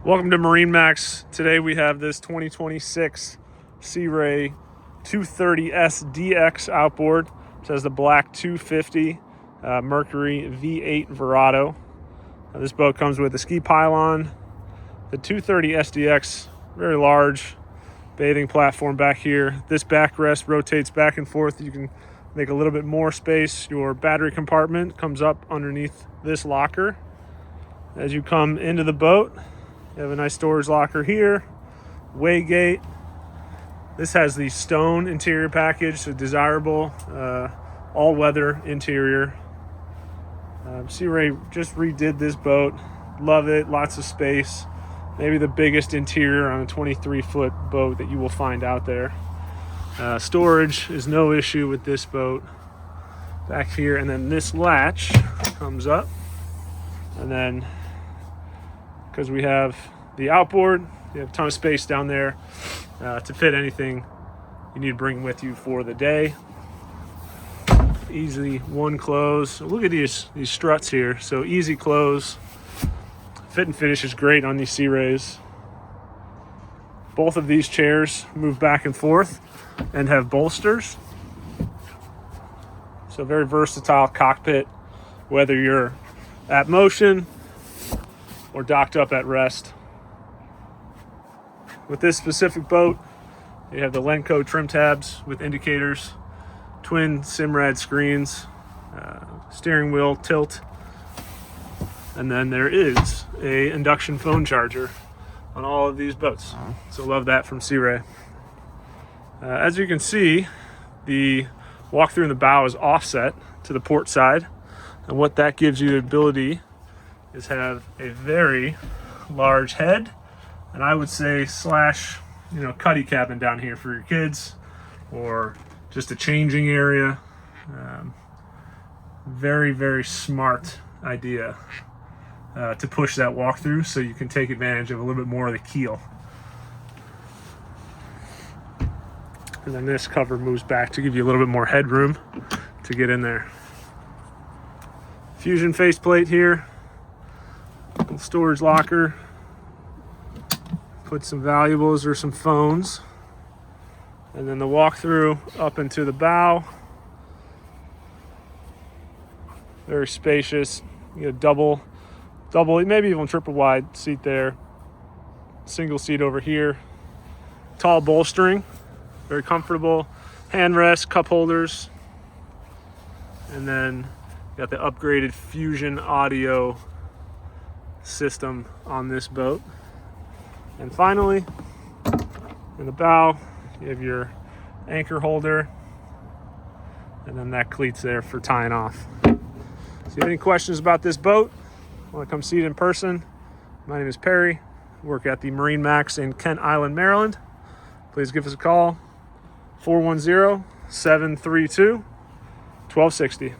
Welcome to MarineMax. Today we have this 2026 Sea Ray 230 SDX outboard. It has the black 250 Mercury V8 Verado. This boat comes with a ski pylon, the 230 SDX, very large bathing platform back here. This backrest rotates back and forth. You can make a little bit more space. Your battery compartment comes up underneath this locker. As you come into the boat, you have a nice storage locker here, weigh gate. This has the stone interior package, so desirable, all-weather interior. Sea Ray just redid this boat. Love it, lots of space. Maybe the biggest interior on a 23-foot boat that you will find out there. Storage is no issue with this boat. Back here, and then this latch comes up, and then because we have the outboard, you have a ton of space down there to fit anything you need to bring with you for the day. Easily one close. Look at these struts here. So easy close. Fit and finish is great on these Sea Rays. Both of these chairs move back and forth and have bolsters. So very versatile cockpit, whether you're at motion or docked up at rest. With this specific boat, you have the Lenco trim tabs with indicators, twin Simrad screens, steering wheel tilt, and then there is a induction phone charger on all of these boats. So love that from Sea Ray. As you can see, the walk-through in the bow is offset to the port side, and what that gives you the ability is have a very large head, and I would say slash cuddy cabin down here for your kids, or just a changing area. Very, very smart idea to push that walk-through so you can take advantage of a little bit more of the keel. And then this cover moves back to give you a little bit more headroom to get in there. Fusion faceplate here. Storage locker. Put some valuables or some phones. And then the walk-through up into the bow. Very spacious. You get a double, maybe even triple wide seat there. Single seat over here. Tall bolstering. Very comfortable. Handrest, cup holders. And then you got the upgraded Fusion audio system on this boat. And finally, in the bow, you have your anchor holder, and then that cleat's there for tying off. So if you have any questions about this boat, want to come see it in person, my name is Perry. I work at the MarineMax in Kent Island, Maryland. Please give us a call, 410-732-1260.